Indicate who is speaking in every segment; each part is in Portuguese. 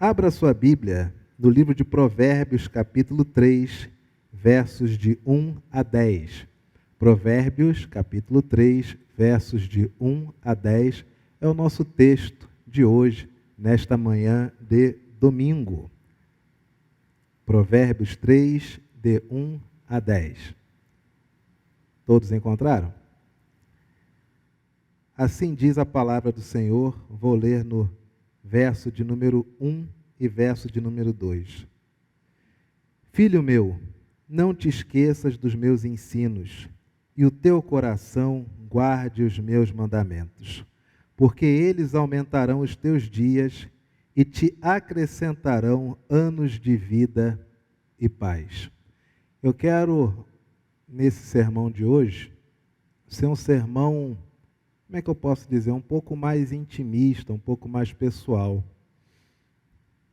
Speaker 1: Abra sua Bíblia no livro de Provérbios, capítulo 3, versos de 1 a 10. Provérbios, capítulo 3, versos de 1 a 10, é o nosso texto de hoje, nesta manhã de domingo. Provérbios 3, de 1 a 10. Todos encontraram? Assim diz a palavra do Senhor, vou ler no verso de número 1 e verso de número 2. Filho meu, não te esqueças dos meus ensinos, e o teu coração guarde os meus mandamentos, porque eles aumentarão os teus dias e te acrescentarão anos de vida e paz. Eu quero, nesse sermão de hoje, ser um sermão, como é que eu posso dizer, um pouco mais intimista, um pouco mais pessoal.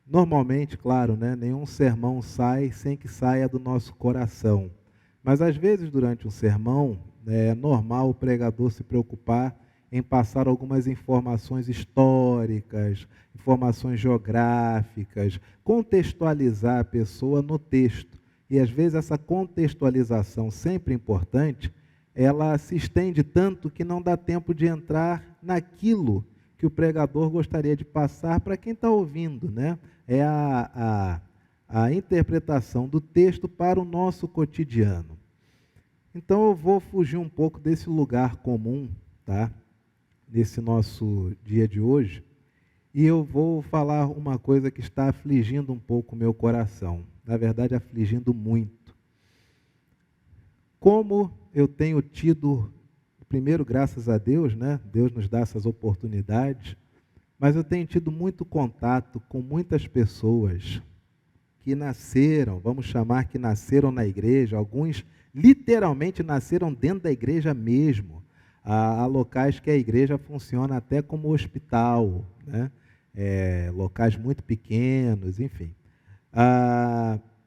Speaker 1: Normalmente, claro, nenhum sermão sai sem que saia do nosso coração. Mas às vezes, durante um sermão, é normal o pregador se preocupar em passar algumas informações históricas, informações geográficas, contextualizar a pessoa no texto. E às vezes essa contextualização, sempre importante, ela se estende tanto que não dá tempo de entrar naquilo que o pregador gostaria de passar para quem está ouvindo, É a interpretação do texto para o nosso cotidiano. Então eu vou fugir um pouco desse lugar comum, nesse nosso dia de hoje, e eu vou falar uma coisa que está afligindo um pouco o meu coração, na verdade afligindo muito. Como eu tenho tido, primeiro graças a Deus, Deus nos dá essas oportunidades, mas eu tenho tido muito contato com muitas pessoas que nasceram, vamos chamar que nasceram na igreja, alguns literalmente nasceram dentro da igreja mesmo. Há locais que a igreja funciona até como hospital, locais muito pequenos, enfim.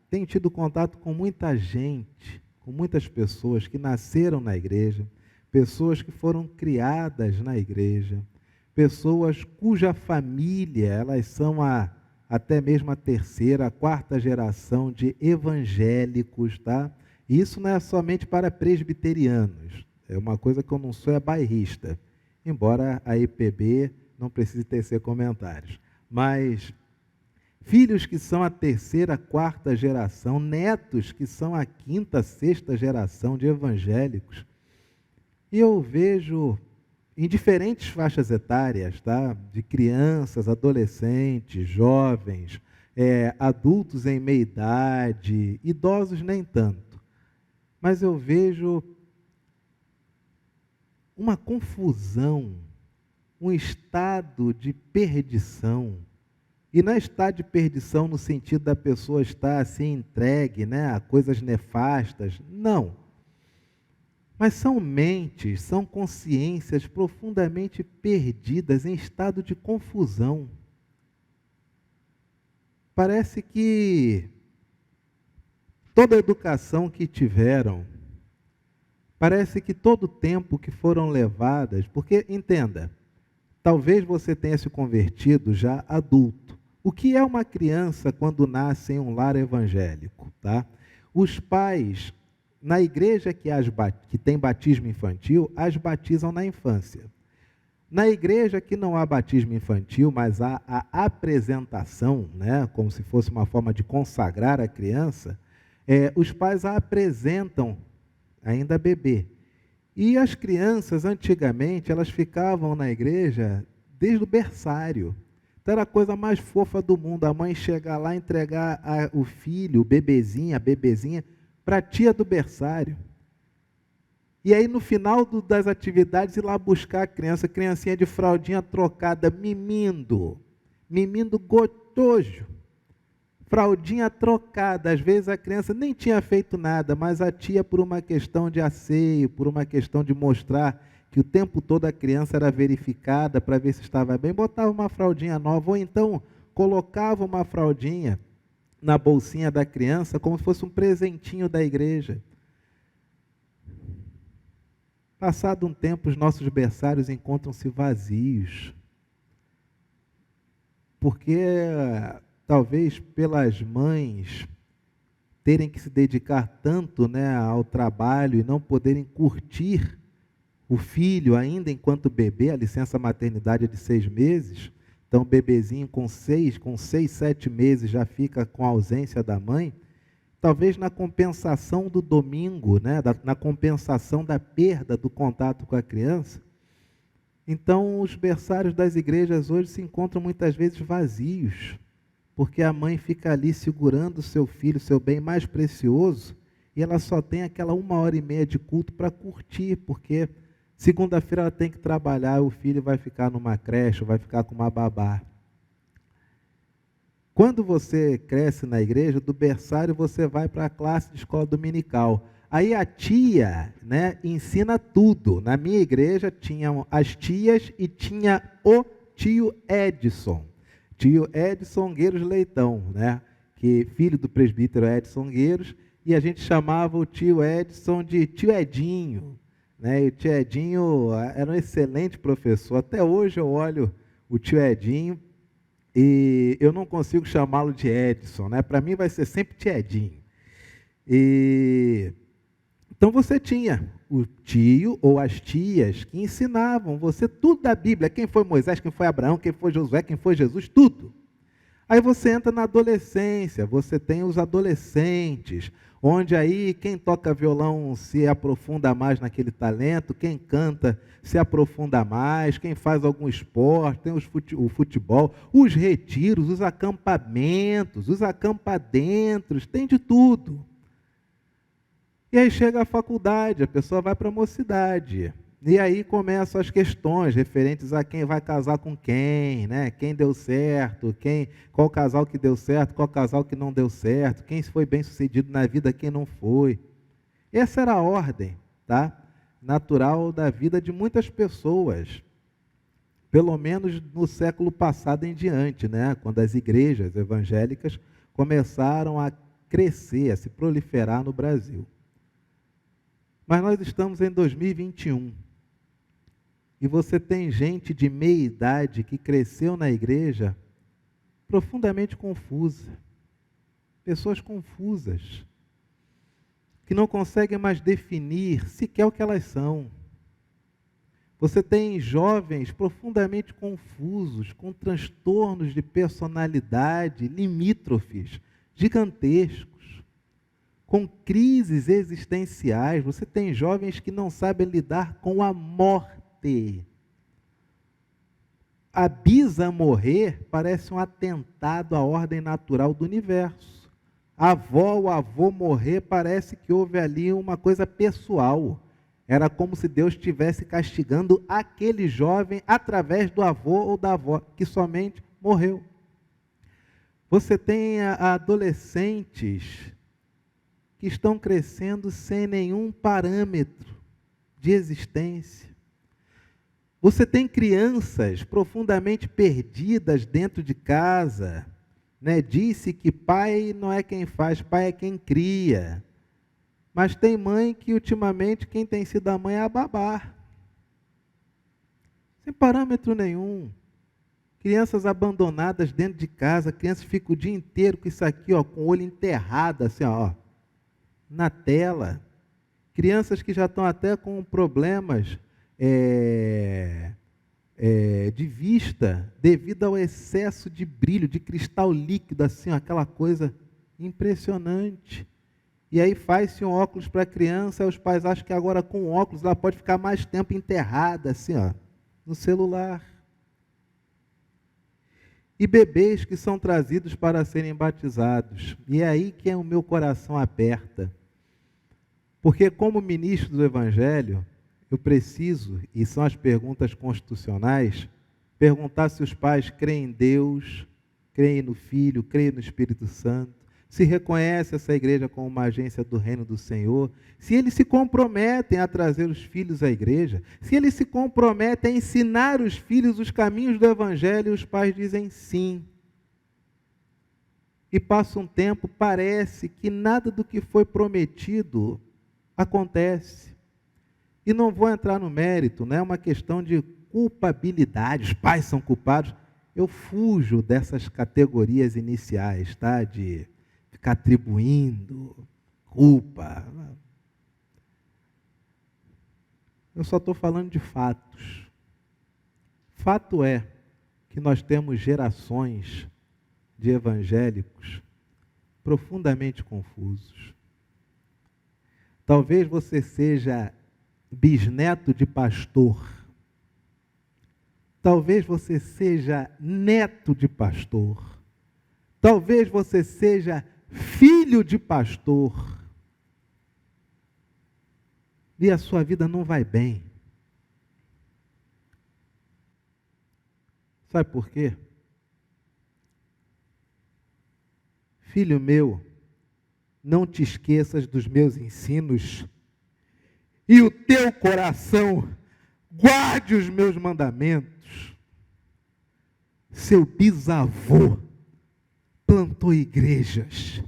Speaker 1: Tenho tido contato com muita gente, com muitas pessoas que nasceram na igreja, pessoas que foram criadas na igreja, pessoas cuja família, elas são até mesmo a terceira, a quarta geração de evangélicos, E isso não é somente para presbiterianos, é uma coisa que eu não sou, é bairrista, embora a IPB não precise tecer comentários, mas filhos que são a terceira, quarta geração, netos que são a quinta, sexta geração de evangélicos. E eu vejo em diferentes faixas etárias, de crianças, adolescentes, jovens, adultos em meia-idade, idosos nem tanto. Mas eu vejo uma confusão, um estado de perdição. E não é estado de perdição no sentido da pessoa estar assim entregue, a coisas nefastas. Não. Mas são mentes, são consciências profundamente perdidas em estado de confusão. Parece que toda a educação que tiveram, parece que todo o tempo que foram levadas, porque, entenda, talvez você tenha se convertido já adulto. O que é uma criança quando nasce em um lar evangélico? Os pais, na igreja que tem batismo infantil, as batizam na infância. Na igreja que não há batismo infantil, mas há a apresentação, como se fosse uma forma de consagrar a criança, os pais a apresentam ainda bebê. E as crianças, antigamente, elas ficavam na igreja desde o berçário. Então era a coisa mais fofa do mundo, a mãe chegar lá e entregar o filho, o bebezinho, a bebezinha, para a tia do berçário. E aí no final das atividades ir lá buscar a criancinha de fraldinha trocada, mimindo gostoso, fraldinha trocada. Às vezes a criança nem tinha feito nada, mas a tia, por uma questão de asseio, por uma questão de mostrar que o tempo todo a criança era verificada para ver se estava bem, botava uma fraldinha nova, ou então colocava uma fraldinha na bolsinha da criança como se fosse um presentinho da igreja. Passado um tempo, os nossos berçários encontram-se vazios, porque talvez pelas mães terem que se dedicar tanto, né, ao trabalho e não poderem curtir o filho ainda enquanto bebê, a licença maternidade é de 6 meses, então o bebezinho com 6, 7 meses já fica com a ausência da mãe, talvez na compensação do domingo, né, na compensação da perda do contato com a criança. Então os berçários das igrejas hoje se encontram muitas vezes vazios, porque a mãe fica ali segurando o seu filho, seu bem mais precioso, e ela só tem aquela 1h30 de culto para curtir, porque segunda-feira ela tem que trabalhar, o filho vai ficar numa creche, vai ficar com uma babá. Quando você cresce na igreja, do berçário você vai para a classe de escola dominical. Aí a tia, né, ensina tudo. Na minha igreja tinham as tias e tinha o tio Edson. Tio Edson Gueiros Leitão, né, que filho do presbítero Edson Gueiros, e a gente chamava o tio Edson de tio Edinho. Né? E o tio Edinho era um excelente professor. Até hoje eu olho o tio Edinho e eu não consigo chamá-lo de Edson, né? Para mim vai ser sempre tio Edinho. Então você tinha o tio ou as tias que ensinavam você tudo da Bíblia, quem foi Moisés, quem foi Abraão, quem foi Josué, quem foi Jesus, tudo. Aí você entra na adolescência, você tem os adolescentes, onde aí quem toca violão se aprofunda mais naquele talento, quem canta se aprofunda mais, quem faz algum esporte, tem o futebol, os retiros, os acampamentos, os acampadentros, tem de tudo. E aí chega a faculdade, a pessoa vai para a mocidade. E aí começam as questões referentes a quem vai casar com quem, né? Quem deu certo, qual casal que deu certo, qual casal que não deu certo, quem foi bem sucedido na vida, quem não foi. Essa era a ordem, tá? Natural da vida de muitas pessoas, pelo menos no século passado em diante, né? Quando as igrejas evangélicas começaram a crescer, a se proliferar no Brasil. Mas nós estamos em 2021. E você tem gente de meia idade que cresceu na igreja profundamente confusa. Pessoas confusas, que não conseguem mais definir sequer o que elas são. Você tem jovens profundamente confusos, com transtornos de personalidade limítrofes, gigantescos, com crises existenciais. Você tem jovens que não sabem lidar com a morte. A bisa morrer parece um atentado à ordem natural do universo. A avó ou avô morrer parece que houve ali uma coisa pessoal. Era como se Deus estivesse castigando aquele jovem através do avô ou da avó, que somente morreu. Você tem adolescentes que estão crescendo sem nenhum parâmetro de existência. Você tem crianças profundamente perdidas dentro de casa, né? Disse que pai não é quem faz, pai é quem cria. Mas tem mãe que ultimamente quem tem sido a mãe é a babá. Sem parâmetro nenhum. Crianças abandonadas dentro de casa, crianças ficam o dia inteiro com isso aqui, ó, com o olho enterrado, assim, ó, na tela. Crianças que já estão até com problemas de vista, devido ao excesso de brilho, de cristal líquido, assim, ó, aquela coisa impressionante. E aí faz-se um óculos para a criança, e os pais acham que agora com o óculos ela pode ficar mais tempo enterrada, assim, ó, no celular. E bebês que são trazidos para serem batizados. E é aí que o meu coração aperta. Porque como ministro do Evangelho, eu preciso, e são as perguntas constitucionais, perguntar se os pais creem em Deus, creem no Filho, creem no Espírito Santo, se reconhece essa igreja como uma agência do reino do Senhor, se eles se comprometem a trazer os filhos à igreja, se eles se comprometem a ensinar os filhos os caminhos do Evangelho, e os pais dizem sim. E passa um tempo, parece que nada do que foi prometido acontece. E não vou entrar no mérito, não é uma questão de culpabilidade, os pais são culpados. eu fujo dessas categorias iniciais, tá? De ficar atribuindo culpa. Eu só estou falando de fatos. Fato é que nós temos gerações de evangélicos profundamente confusos. Talvez você seja bisneto de pastor. Talvez você seja neto de pastor. Talvez você seja filho de pastor. E a sua vida não vai bem. Sabe por quê? Filho meu, não te esqueças dos meus ensinos, e o teu coração guarde os meus mandamentos. Seu bisavô plantou igrejas,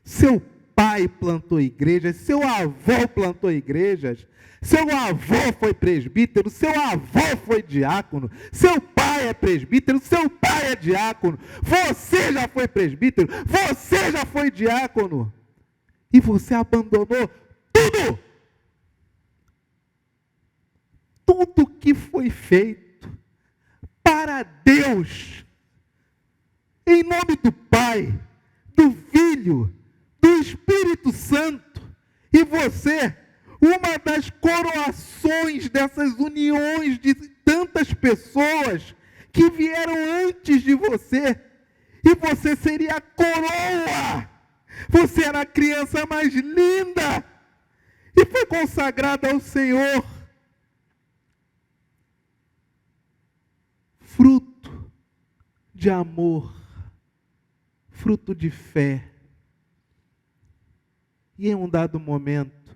Speaker 1: seu pai plantou igrejas, seu avô plantou igrejas, seu avô foi presbítero, seu avô foi diácono, seu pai é presbítero, seu pai é diácono, você já foi presbítero, você já foi diácono, e você abandonou tudo. Tudo que foi feito para Deus, em nome do Pai, do Filho, do Espírito Santo, e você, uma das coroações dessas uniões de tantas pessoas que vieram antes de você, e você seria a coroa, você era a criança mais linda, e foi consagrada ao Senhor, fruto de amor, fruto de fé. E em um dado momento,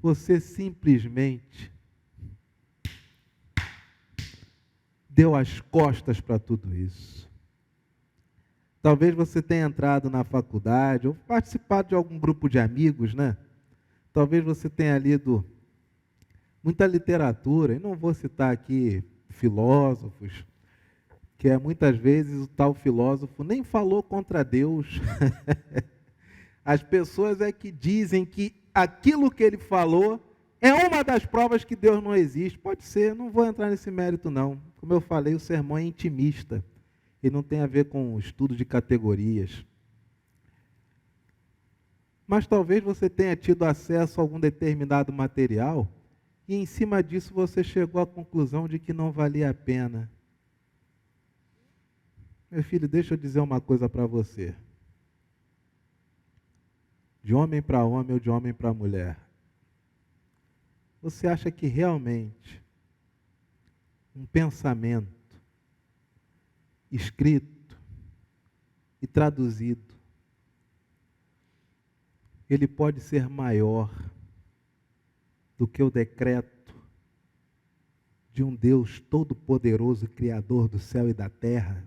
Speaker 1: você simplesmente deu as costas para tudo isso. Talvez você tenha entrado na faculdade ou participado de algum grupo de amigos, né? Talvez você tenha lido muita literatura, e não vou citar aqui filósofos, que muitas vezes o tal filósofo nem falou contra Deus. As pessoas é que dizem que aquilo que ele falou é uma das provas que Deus não existe. Pode ser, não vou entrar nesse mérito não. Como eu falei, o sermão é intimista. Ele não tem a ver com o estudo de categorias. Mas talvez você tenha tido acesso a algum determinado material e em cima disso você chegou à conclusão de que não valia a pena. Meu filho, deixa eu dizer uma coisa para você. De homem para homem ou de homem para mulher. Você acha que realmente um pensamento escrito e traduzido, ele pode ser maior do que o decreto de um Deus todo-poderoso, Criador do céu e da terra?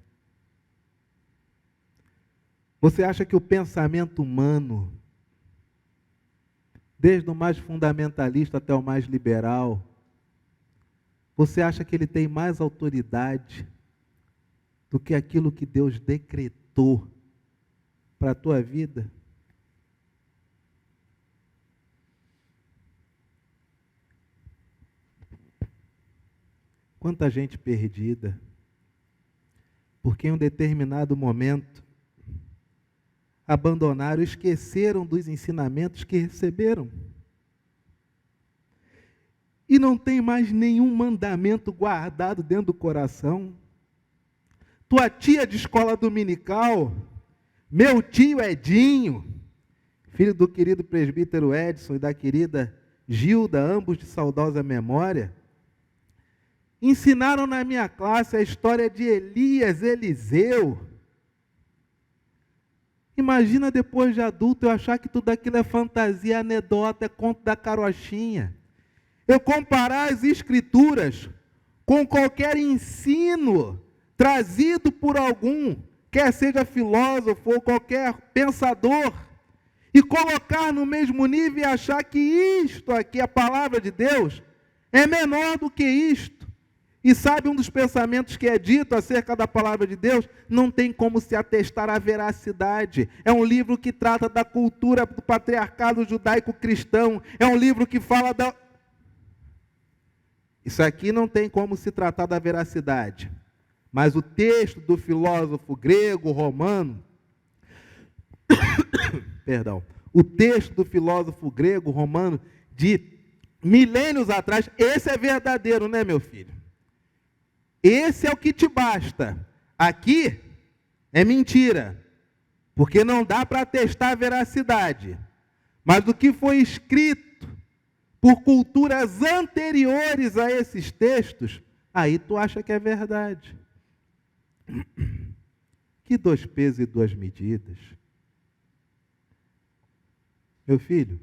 Speaker 1: Você acha que o pensamento humano, desde o mais fundamentalista até o mais liberal, você acha que ele tem mais autoridade do que aquilo que Deus decretou para a tua vida? Quanta gente perdida, porque em um determinado momento abandonaram, esqueceram dos ensinamentos que receberam. E não tem mais nenhum mandamento guardado dentro do coração. Tua tia de escola dominical, meu tio Edinho, filho do querido presbítero Edson e da querida Gilda, ambos de saudosa memória, ensinaram na minha classe a história de Elias, Eliseu. Imagina depois de adulto eu achar que tudo aquilo é fantasia, anedota, é conto da carochinha. Eu comparar as escrituras com qualquer ensino trazido por algum, quer seja filósofo ou qualquer pensador, e colocar no mesmo nível e achar que isto aqui, a palavra de Deus, é menor do que isto. E sabe um dos pensamentos que é dito acerca da palavra de Deus? Não tem como se atestar a veracidade. É um livro que trata da cultura do patriarcado judaico-cristão. É um livro que fala da... Isso aqui não tem como se tratar da veracidade. Mas o texto do filósofo grego romano, perdão, o texto do filósofo grego romano de milênios atrás, esse é verdadeiro, né, meu filho? Esse é o que te basta. Aqui é mentira, porque não dá para atestar a veracidade. Mas o que foi escrito por culturas anteriores a esses textos, aí tu acha que é verdade. Que 2 pesos e 2 medidas. Meu filho,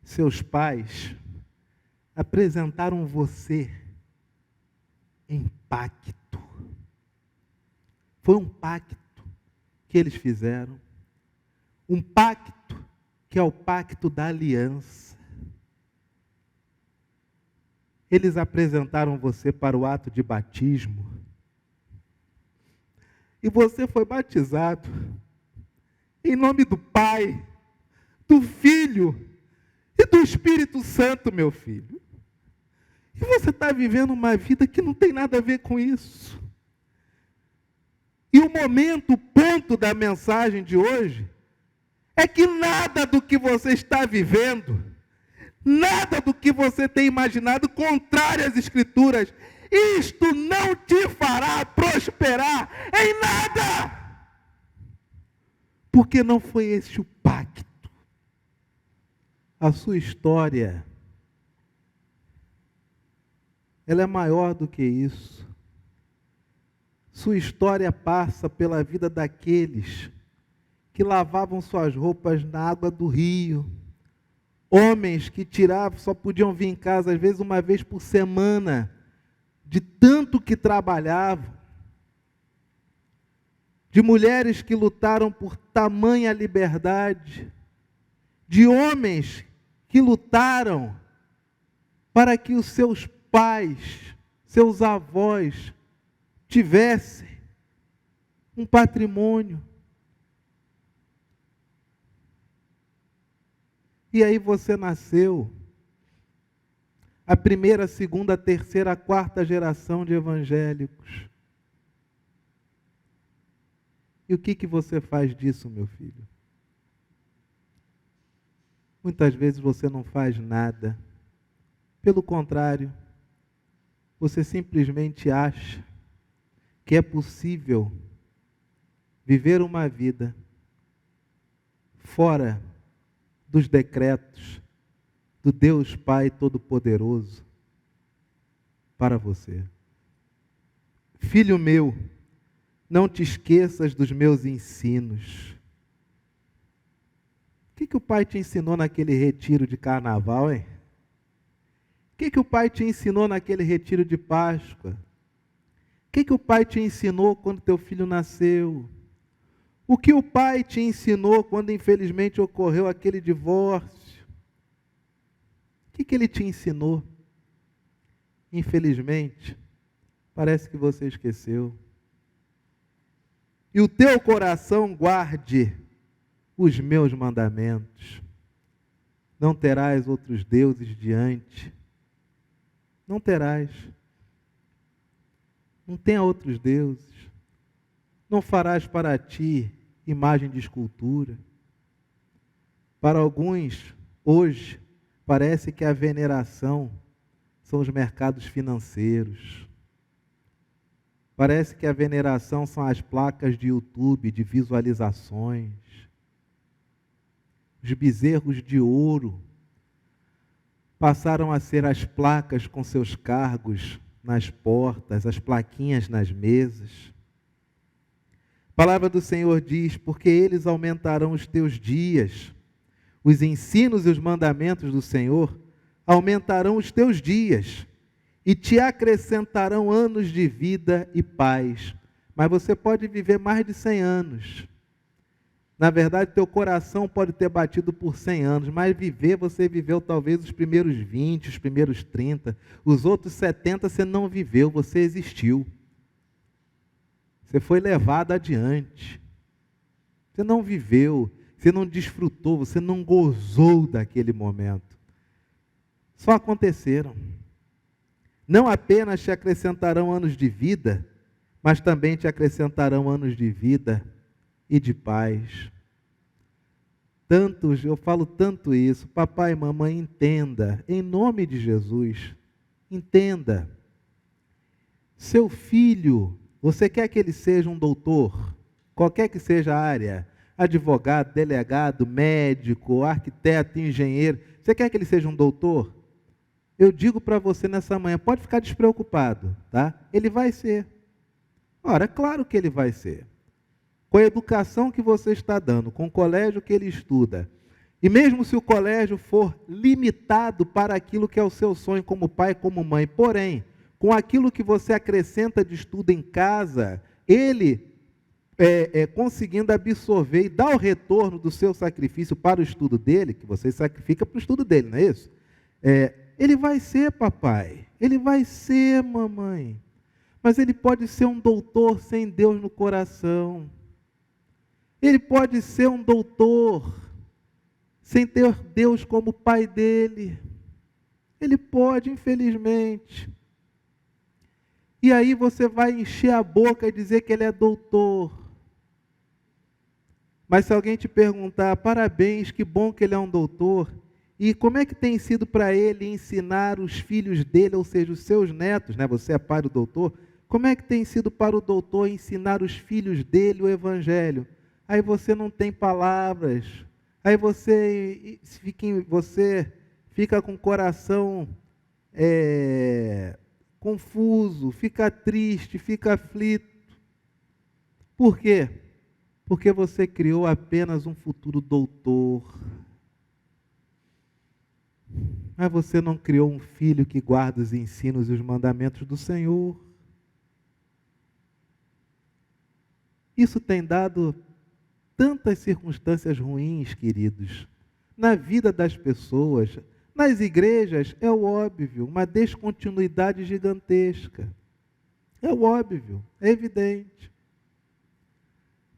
Speaker 1: seus pais apresentaram você em pacto. Foi um pacto que eles fizeram. Um pacto que é o pacto da aliança. Eles apresentaram você para o ato de batismo. E você foi batizado em nome do Pai, do Filho e do Espírito Santo, meu filho. E você está vivendo uma vida que não tem nada a ver com isso. E o momento, o ponto da mensagem de hoje é que nada do que você está vivendo, nada do que você tem imaginado, contrário às Escrituras, isto não te fará prosperar em nada. Porque não foi esse o pacto. A sua história, ela é maior do que isso. Sua história passa pela vida daqueles que lavavam suas roupas na água do rio. Homens que tiravam, só podiam vir em casa às vezes uma vez por semana, de tanto que trabalhavam. De mulheres que lutaram por tamanha liberdade. De homens que lutaram para que os seus pais, seus avós, tivessem um patrimônio. E aí você nasceu, a primeira, a segunda, a terceira, a quarta geração de evangélicos. E o que você faz disso, meu filho? Muitas vezes você não faz nada. Pelo contrário, você simplesmente acha que é possível viver uma vida fora dos decretos do Deus Pai Todo-Poderoso para você. Filho meu, não te esqueças dos meus ensinos. O que o pai te ensinou naquele retiro de carnaval, hein? O que o pai te ensinou naquele retiro de Páscoa? O que o pai te ensinou quando teu filho nasceu? O que o pai te ensinou quando infelizmente ocorreu aquele divórcio? O que ele te ensinou? Infelizmente, parece que você esqueceu. E o teu coração guarde os meus mandamentos. Não terás outros deuses diante. Não terás. Não tenha outros deuses. Não farás para ti imagem de escultura. Para alguns, hoje, parece que a veneração são os mercados financeiros. Parece que a veneração são as placas de YouTube, de visualizações. Os bezerros de ouro passaram a ser as placas com seus cargos nas portas, as plaquinhas nas mesas. A palavra do Senhor diz, porque eles aumentarão os teus dias, os ensinos e os mandamentos do Senhor aumentarão os teus dias e te acrescentarão anos de vida e paz. Mas você pode viver mais de 100 anos. Na verdade, teu coração pode ter batido por 100 anos, mas viver, você viveu talvez os primeiros 20, os primeiros 30. Os outros 70 você não viveu, você existiu. Você foi levado adiante. Você não viveu, você não desfrutou, você não gozou daquele momento. Só aconteceram. Não apenas te acrescentarão anos de vida, mas também te acrescentarão anos de vida e de paz. Tantos, eu falo tanto isso, papai e mamãe, entenda, em nome de Jesus, entenda. Seu filho, você quer que ele seja um doutor, qualquer que seja a área, advogado, delegado, médico, arquiteto, engenheiro, você quer que ele seja um doutor? Eu digo para você nessa manhã, pode ficar despreocupado, tá? Ele vai ser. Ora, claro que ele vai ser. Com a educação que você está dando, com o colégio que ele estuda, e mesmo se o colégio for limitado para aquilo que é o seu sonho como pai, como mãe, porém, com aquilo que você acrescenta de estudo em casa, ele conseguindo absorver e dar o retorno do seu sacrifício para o estudo dele, que você sacrifica para o estudo dele, não é isso? Ele vai ser papai, ele vai ser mamãe, mas ele pode ser um doutor sem Deus no coração. Ele pode ser um doutor sem ter Deus como pai dele. Ele pode, infelizmente. E aí você vai encher a boca e dizer que ele é doutor. Mas se alguém te perguntar, parabéns, que bom que ele é um doutor, e como é que tem sido para ele ensinar os filhos dele, ou seja, os seus netos, né? Você é pai do doutor, como é que tem sido para o doutor ensinar os filhos dele o evangelho? Aí você não tem palavras, aí você fica com o coração confuso, fica triste, fica aflito. Por quê? Porque você criou apenas um futuro doutor. Mas você não criou um filho que guarda os ensinos e os mandamentos do Senhor. Isso tem dado tantas circunstâncias ruins, queridos, na vida das pessoas. Nas igrejas é o óbvio, uma descontinuidade gigantesca. É o óbvio, é evidente.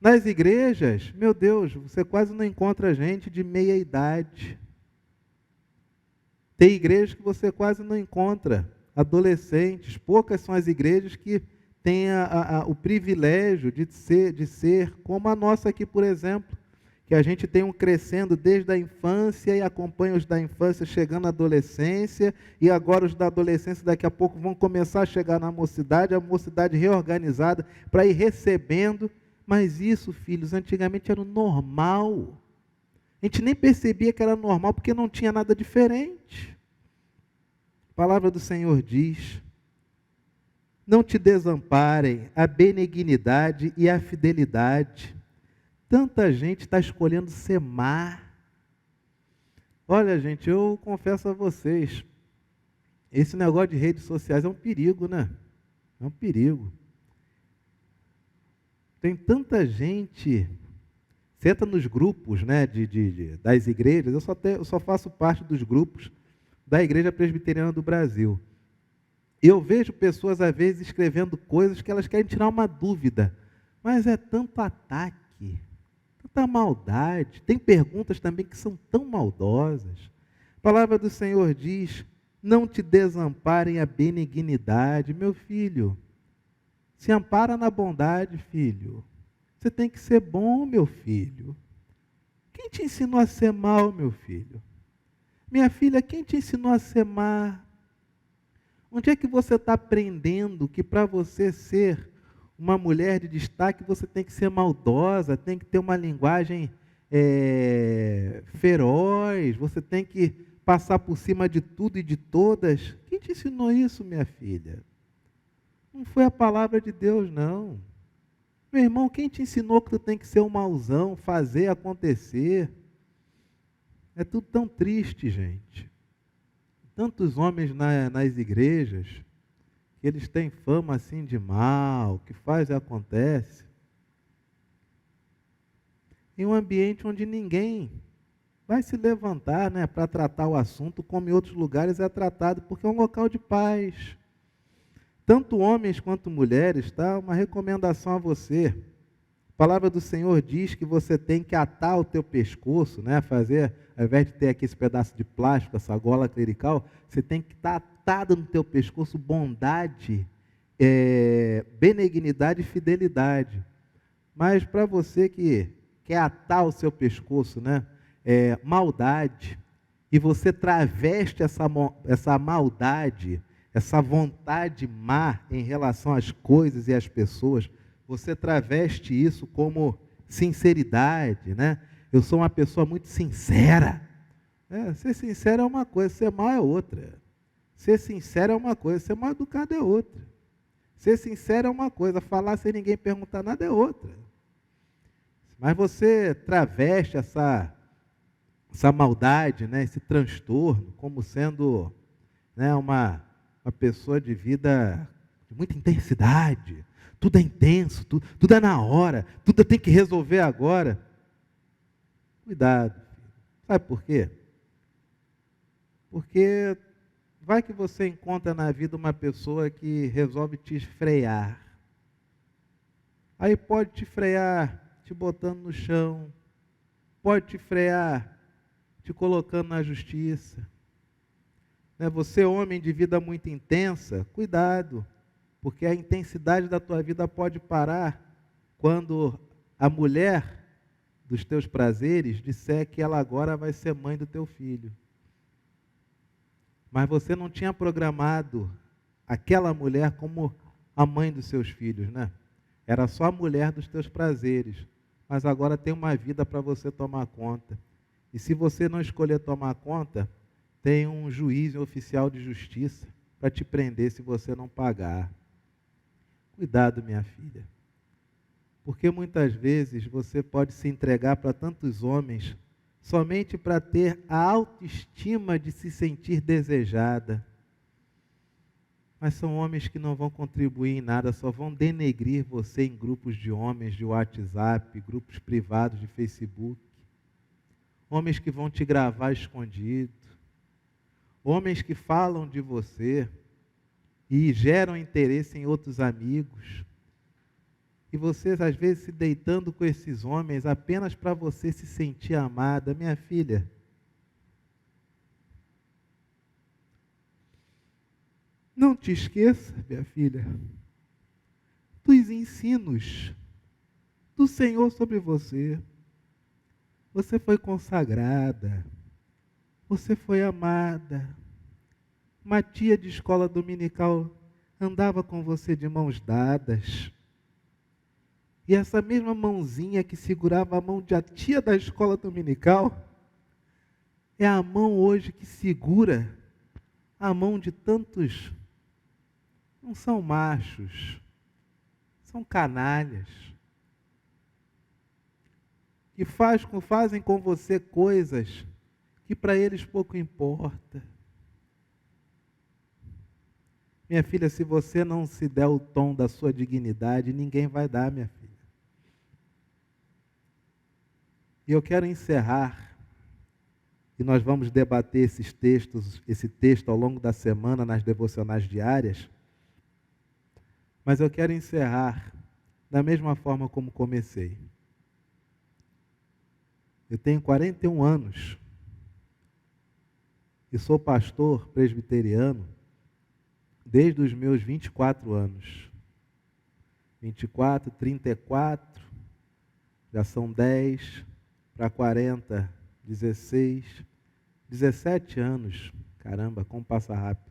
Speaker 1: Nas igrejas, meu Deus, você quase não encontra gente de meia idade. Tem igrejas que você quase não encontra adolescentes. Poucas são as igrejas que têm o privilégio de ser como a nossa aqui, por exemplo, que a gente tem um crescendo desde a infância e acompanha os da infância chegando à adolescência, e agora os da adolescência daqui a pouco vão começar a chegar na mocidade, a mocidade reorganizada para ir recebendo. Mas isso, filhos, antigamente era o normal. A gente nem percebia que era normal porque não tinha nada diferente. A palavra do Senhor diz: não te desamparem a benignidade e a fidelidade. Tanta gente está escolhendo ser má. Olha, gente, eu confesso a vocês, esse negócio de redes sociais é um perigo, né? É um perigo. Tem tanta gente, você entra nos grupos, né, das igrejas, eu só faço parte dos grupos da Igreja Presbiteriana do Brasil. Eu vejo pessoas, às vezes, escrevendo coisas que elas querem tirar uma dúvida, mas é tanto ataque, tanta maldade. Tem perguntas também que são tão maldosas. A palavra do Senhor diz: não te desamparem a benignidade. Meu filho, se ampara na bondade, filho. Você tem que ser bom, meu filho. Quem te ensinou a ser mal, meu filho? Minha filha, quem te ensinou a ser má? Onde é que você está aprendendo que para você ser uma mulher de destaque, você tem que ser maldosa, tem que ter uma linguagem feroz, você tem que passar por cima de tudo e de todas? Quem te ensinou isso, minha filha? Não foi a palavra de Deus, não. Meu irmão, quem te ensinou que tu tem que ser um mauzão, fazer acontecer? É tudo tão triste, gente. Tantos homens nas igrejas, que eles têm fama assim de mal, que faz e acontece. em um ambiente onde ninguém vai se levantar, né, para tratar o assunto como em outros lugares é tratado, porque é um local de paz. Tanto homens quanto mulheres, tá? Uma recomendação a você. A palavra do Senhor diz que você tem que atar o teu pescoço, né? Fazer, ao invés de ter aqui esse pedaço de plástico, essa gola clerical, você tem que estar atado no teu pescoço bondade, benignidade e fidelidade. Mas para você que quer atar o seu pescoço, né? Maldade, e você traveste essa maldade, essa vontade má em relação às coisas e às pessoas, você traveste isso como sinceridade, né? Eu sou uma pessoa muito sincera. Ser sincero é uma coisa, ser mal é outra. Ser sincero é uma coisa, ser mal educado é outra. Ser sincero é uma coisa, falar sem ninguém perguntar nada é outra. Mas você traveste essa maldade, né, esse transtorno, como sendo, né, uma pessoa de vida de muita intensidade. Tudo é intenso, tudo é na hora, tudo tem que resolver agora. Cuidado. Sabe por quê? Porque vai que você encontra na vida uma pessoa que resolve te frear. Aí pode te frear te botando no chão, pode te frear te colocando na justiça. Né? Você, homem de vida muito intensa, cuidado, porque a intensidade da tua vida pode parar quando a mulher dos teus prazeres disser que ela agora vai ser mãe do teu filho. Mas você não tinha programado aquela mulher como a mãe dos seus filhos, né? Era só a mulher dos teus prazeres. Mas agora tem uma vida para você tomar conta. E se você não escolher tomar conta, tem um juiz oficial de justiça para te prender se você não pagar. Cuidado, minha filha. Porque muitas vezes você pode se entregar para tantos homens somente para ter a autoestima de se sentir desejada. Mas são homens que não vão contribuir em nada, só vão denegrir você em grupos de homens de WhatsApp, grupos privados de Facebook. Homens que vão te gravar escondido. Homens que falam de você e geram interesse em outros amigos. E vocês, às vezes, se deitando com esses homens apenas para você se sentir amada. Minha filha, não te esqueça, minha filha, dos ensinos do Senhor sobre você. Você foi consagrada, você foi amada. Uma tia de escola dominical andava com você de mãos dadas. E essa mesma mãozinha que segurava a mão de a tia da escola dominical, é a mão hoje que segura a mão de tantos, não são machos, são canalhas, que fazem com você coisas que para eles pouco importa. Minha filha, se você não se der o tom da sua dignidade, ninguém vai dar, minha filha. E eu quero encerrar, e nós vamos debater esse texto ao longo da semana nas devocionais diárias, mas eu quero encerrar da mesma forma como comecei. Eu tenho 41 anos e sou pastor presbiteriano desde os meus 24 anos. 24, 34, já são 10, para 40, 16, 17 anos. Caramba, como passa rápido.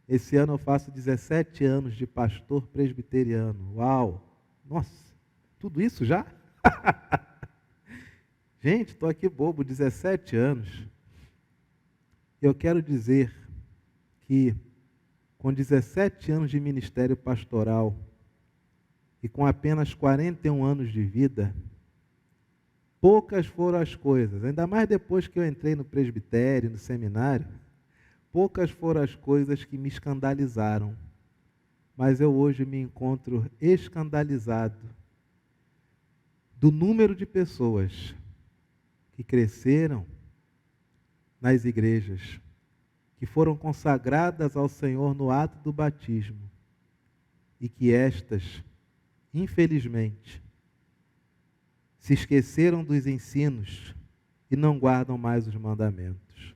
Speaker 1: Esse ano eu faço 17 anos de pastor presbiteriano. Uau! Nossa, tudo isso já? Gente, estou aqui bobo, 17 anos. Eu quero dizer que com 17 anos de ministério pastoral e com apenas 41 anos de vida, poucas foram as coisas, ainda mais depois que eu entrei no presbitério, no seminário, poucas foram as coisas que me escandalizaram. Mas eu hoje me encontro escandalizado do número de pessoas que cresceram nas igrejas, que foram consagradas ao Senhor no ato do batismo, e que estas, infelizmente, se esqueceram dos ensinos e não guardam mais os mandamentos.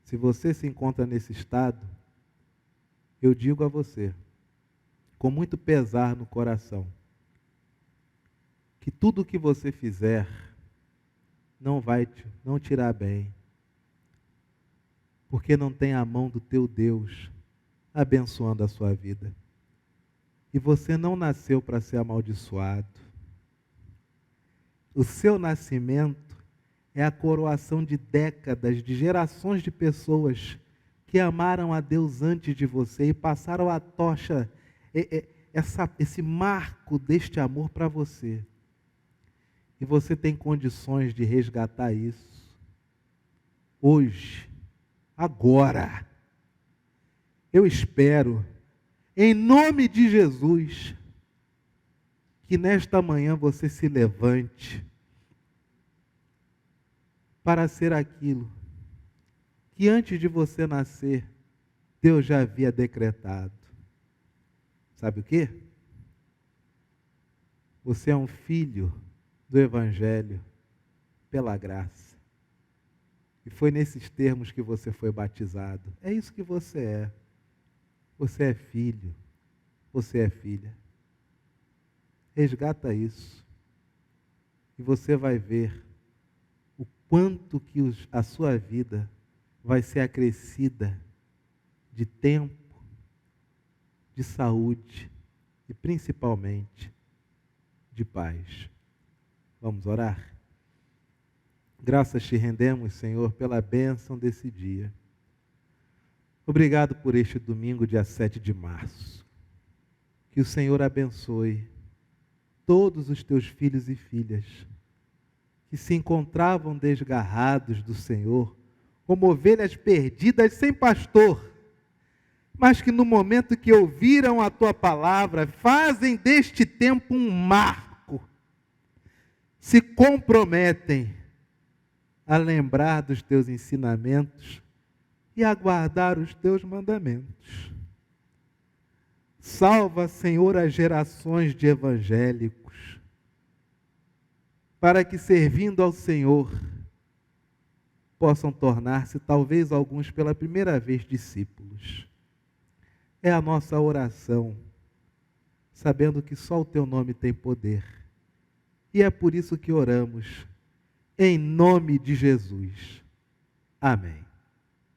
Speaker 1: Se você se encontra nesse estado, eu digo a você, com muito pesar no coração, que tudo o que você fizer não te irá bem, porque não tem a mão do teu Deus abençoando a sua vida. E você não nasceu para ser amaldiçoado. O seu nascimento é a coroação de décadas, de gerações de pessoas que amaram a Deus antes de você e passaram a tocha, esse marco deste amor para você. E você tem condições de resgatar isso. Hoje, agora, eu espero, em nome de Jesus, que nesta manhã você se levante para ser aquilo que antes de você nascer, Deus já havia decretado. Sabe o quê? Você é um filho do Evangelho pela graça. E foi nesses termos que você foi batizado. É isso que você é. Você é filho. Você é filha. Resgata isso. E você vai ver o quanto que a sua vida vai ser acrescida de tempo, de saúde e principalmente de paz. Vamos orar? Graças te rendemos, Senhor, pela bênção desse dia. Obrigado por este domingo, dia 7 de março. Que o Senhor abençoe todos os teus filhos e filhas que se encontravam desgarrados do Senhor, como ovelhas perdidas sem pastor, mas que no momento que ouviram a tua palavra, fazem deste tempo um marco, se comprometem a lembrar dos teus ensinamentos e a guardar os teus mandamentos. Salva, Senhor, as gerações de evangélicos, para que, servindo ao Senhor, possam tornar-se, talvez alguns pela primeira vez, discípulos. É a nossa oração, sabendo que só o teu nome tem poder. E é por isso que oramos, em nome de Jesus. Amém.